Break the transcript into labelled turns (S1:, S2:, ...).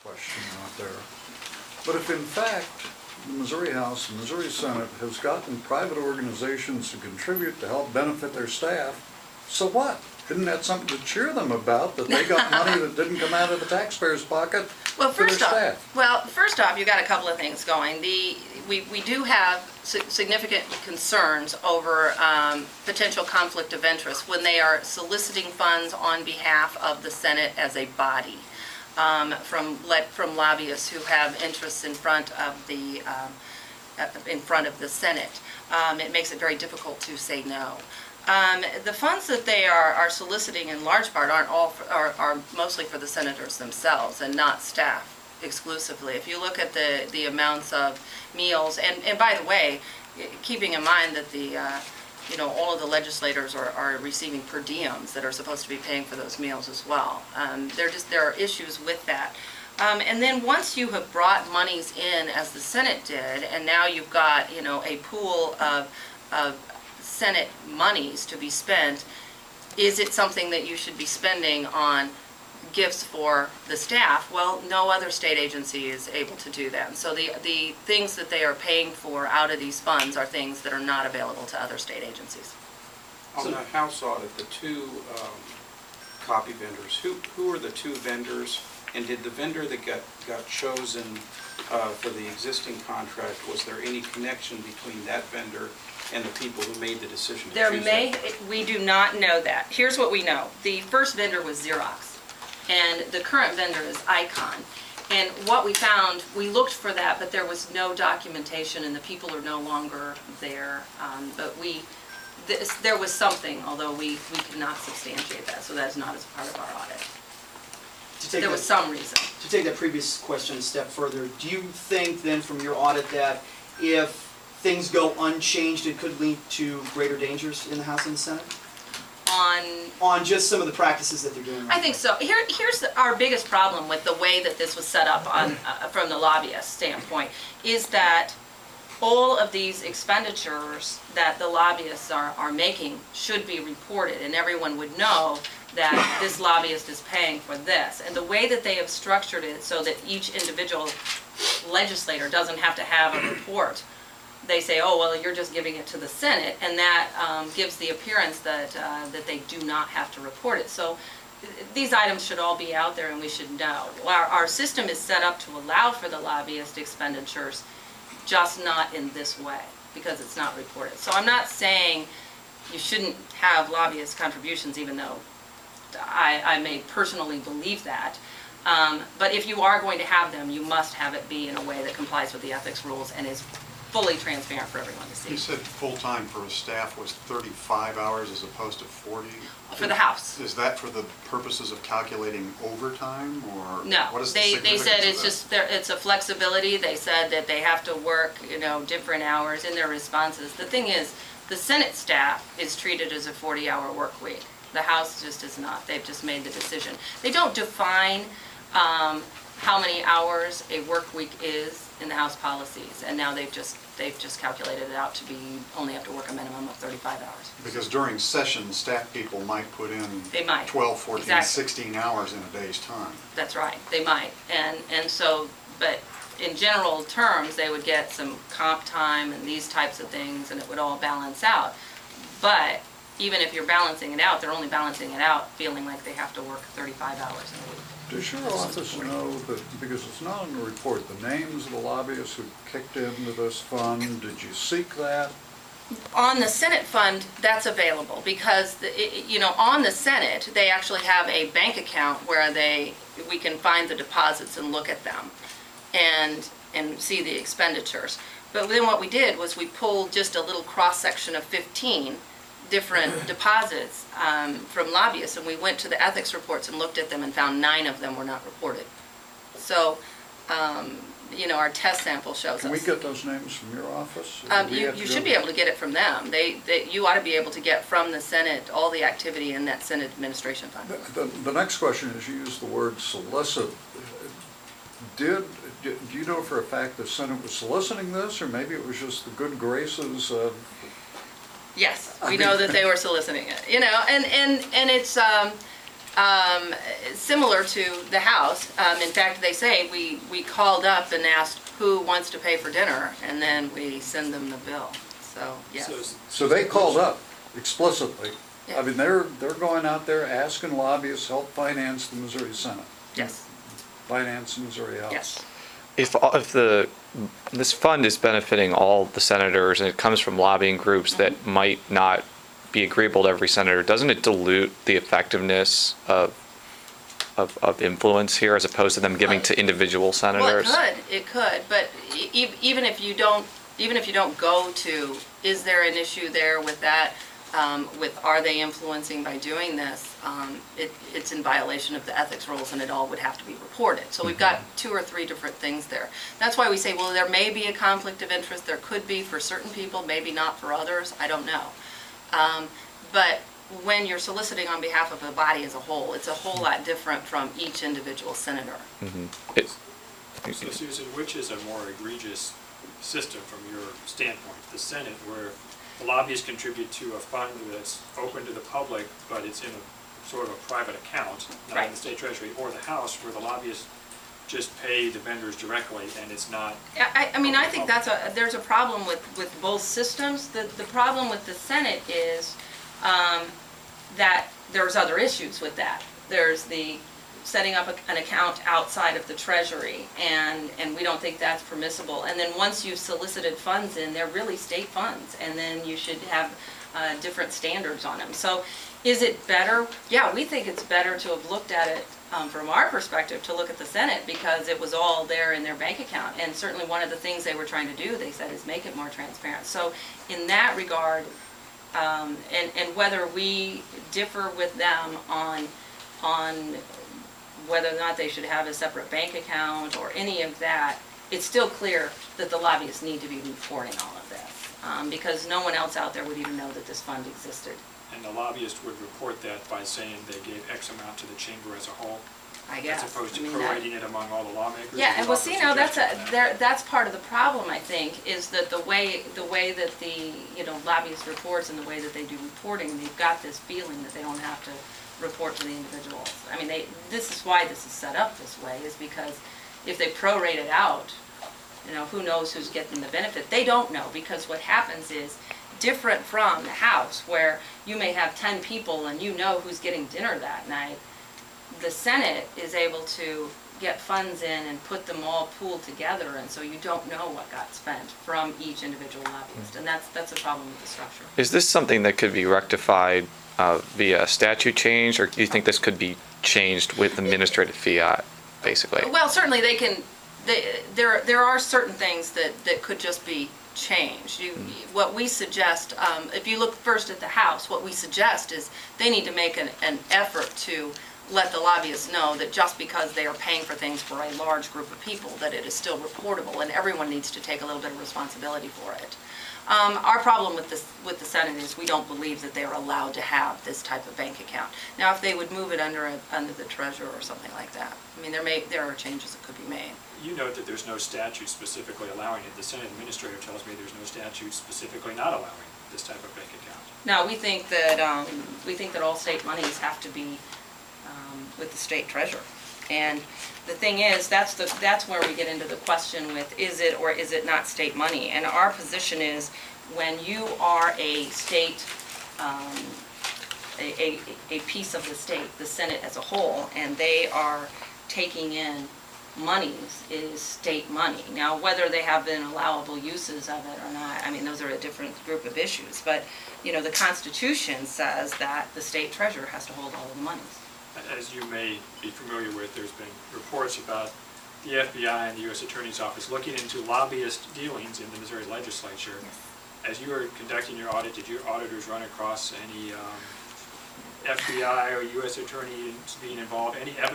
S1: question out there. But if in fact the Missouri House and Missouri Senate has gotten private organizations to contribute to help benefit their staff, so what? Isn't that something to cheer them about, that they got money that didn't come out of the taxpayer's pocket
S2: Well,
S1: for their
S2: first off,
S1: staff?
S2: you got a couple of things going. We do have significant concerns over potential conflict of interest when they are soliciting funds on behalf of the Senate as a body from lobbyists who have interests in front of the Senate. It makes it very difficult to say no. The funds that they are soliciting in large part are mostly for the senators themselves and not staff exclusively. If you look at the amounts of meals, and by the way, keeping in mind that all of the legislators are receiving per diems that are supposed to be paying for those meals as well. There are issues with that. And then once you have brought monies in, as the Senate did, and now you've got a pool of Senate monies to be spent, is it something that you should be spending on gifts for the staff? Well, no other state agency is able to do that. And so the things that they are paying for out of these funds are things that are not available to other state agencies.
S3: On the House audit, the two copy vendors, who are the two vendors? And did the vendor that got chosen for the existing contract, was there any connection between that vendor and the people who made the decision to choose that?
S2: We do not know that. Here's what we know. The first vendor was Xerox, and the current vendor is Icon. And what we found, we looked for that, but there was no documentation, and the people are no longer there. But there was something, although we could not substantiate that, so that's not as part of our audit. There was some reason.
S4: To take that previous question a step further, do you think then from your audit that if things go unchanged, it could lead to greater dangers in the House and the Senate? On just some of the practices that they're doing right
S2: I think so. Here's our biggest problem with the way that this was set up from the lobbyist standpoint, is that all of these expenditures that the lobbyists are making should be reported, and everyone would know that this lobbyist is paying for this. And the way that they have structured it so that each individual legislator doesn't have to have a report, they say, oh, well, you're just giving it to the Senate, and that gives the appearance that they do not have to report it. So these items should all be out there, and we should know. Our system is set up to allow for the lobbyist expenditures, just not in this way, because it's not reported. So I'm not saying you shouldn't have lobbyist contributions, even though I may personally believe that. But if you are going to have them, you must have it be in a way that complies with the ethics rules and is fully transparent for everyone to see.
S5: You said full-time for a staff was 35 hours as opposed to 40?
S2: For the House.
S5: Is that for the purposes of calculating overtime, or
S2: No,
S5: what is the
S2: they
S5: significance
S2: said
S5: of
S2: it's
S5: that?
S2: just it's a flexibility. They said that they have to work different hours in their responses. The thing is, the Senate staff is treated as a 40-hour work week. The House just is not. They've just made the decision. They don't define how many hours a work week is in the House policies, and now they've just calculated it out to be only have to work a minimum of 35 hours.
S5: Because during session, staff people might put in
S2: They might.
S5: 12, 14,
S2: Exactly.
S5: 16 hours in a day's time.
S2: That's right, they might. And so, but in general terms, they would get some comp time and these types of things, and it would all balance out. But even if you're balancing it out, they're only balancing it out feeling like they have to work 35 hours in a week.
S1: Does your office know that, because it's not in the report, the names of the lobbyists who kicked into this fund? Did you seek that?
S2: On the Senate fund, that's available because, on the Senate, they actually have a bank account where we can find the deposits and look at them and see the expenditures. But then what we did was we pulled just a little cross-section of 15 different deposits from lobbyists, and we went to the ethics reports and looked at them and found 9 of them were not reported. So, our test sample shows us.
S1: Can we get those names from your office?
S2: You should be able to get it from them. You ought to be able to get from the Senate all the activity in that Senate administration fund.
S1: The next question is, you used the word solicit. Do you know for a fact the Senate was soliciting this, or maybe it was just the good graces of...
S2: Yes, we know that they were soliciting it, and it's, Similar to the House. In fact, they say we called up and asked who wants to pay for dinner, and then we send them the bill. So, yes.
S1: So they called up explicitly. I
S2: Yeah.
S1: mean, they're going out there asking lobbyists to help finance the Missouri Senate,
S2: Yes,
S1: finance the Missouri House.
S2: yes.
S6: If this fund is benefiting all the senators and it comes from lobbying groups that might not be agreeable to every senator, doesn't it dilute the effectiveness of influence here as opposed to them giving to individual senators?
S2: Well, it could, but even if you don't go to, is there an issue there with that? With are they influencing by doing this? It's in violation of the ethics rules, and it all would have to be reported. So we've got 2 or 3 different things there. That's why we say, well, there may be a conflict of interest. There could be for certain people, maybe not for others. I don't know. But when you're soliciting on behalf of the body as a whole, it's a whole lot different from each individual senator.
S7: So Susan, which is a more egregious system from your standpoint? The Senate, where the lobbyists contribute to a fund that's open to the public, but it's in a sort of a private account, not in
S2: Right.
S7: the state treasury, or the House, where the lobbyists just pay the vendors directly and it's not.
S2: I mean, I think there's a problem with both systems. The problem with the Senate is that there's other issues with that. There's the setting up an account outside of the Treasury, and we don't think that's permissible. And then once you've solicited funds in, they're really state funds, and then you should have different standards on them. So is it better? Yeah, we think it's better to have looked at it from our perspective, to look at the Senate, because it was all there in their bank account. And certainly one of the things they were trying to do, they said, is make it more transparent. So in that regard, and whether we differ with them on whether or not they should have a separate bank account or any of that, it's still clear that the lobbyists need to be reporting all of this, because no one else out there would even know that this fund existed.
S7: And the lobbyist would report that by saying they gave X amount to the chamber as a whole,
S2: I guess.
S7: as opposed to
S2: I mean,
S7: prorating it among all the lawmakers.
S2: Yeah, and well, see, now that's
S7: suggestion.
S2: that's part of the problem, I think, is that the way that the lobbyist reports and the way that they do reporting, they've got this feeling that they don't have to report to the individuals. I mean, this is why this is set up this way, is because if they prorate it out, who knows who's getting the benefit? They don't know, because what happens is different from the House, where you may have 10 people and you know who's getting dinner that night. The Senate is able to get funds in and put them all pooled together, and so you don't know what got spent from each individual lobbyist, and that's a problem with the structure.
S6: Is this something that could be rectified via statute change, or do you think this could be changed with administrative fiat, basically?
S2: Well, certainly they can. There are certain things that could just be changed. What we suggest, if you look first at the House, what we suggest is they need to make an effort to let the lobbyists know that just because they are paying for things for a large group of people, that it is still reportable, and everyone needs to take a little bit of responsibility for it. Our problem with the Senate is we don't believe that they are allowed to have this type of bank account. Now, if they would move it under the treasurer or something like that, I mean, there are changes that could be made.
S7: You note that there's no statute specifically allowing it. The Senate administrator tells me there's no statute specifically not allowing this type of bank account.
S2: Now, we think that all state monies have to be with the state treasurer. And the thing is, that's where we get into the question with, is it or is it not state money? And our position is, when you are a state, a piece of the state, the Senate as a whole, and they are taking in monies, it is state money. Now, whether they have been allowable uses of it or not, I mean, those are a different group of issues. But, the Constitution says that the state treasurer has to hold all of the monies.
S7: As you may be familiar with, there's been reports about the FBI and the U.S. Attorney's Office looking into lobbyist dealings in the Missouri legislature.
S2: Yes.
S7: As you were conducting your audit, did your auditors run across any FBI or U.S. attorneys being involved, any evidence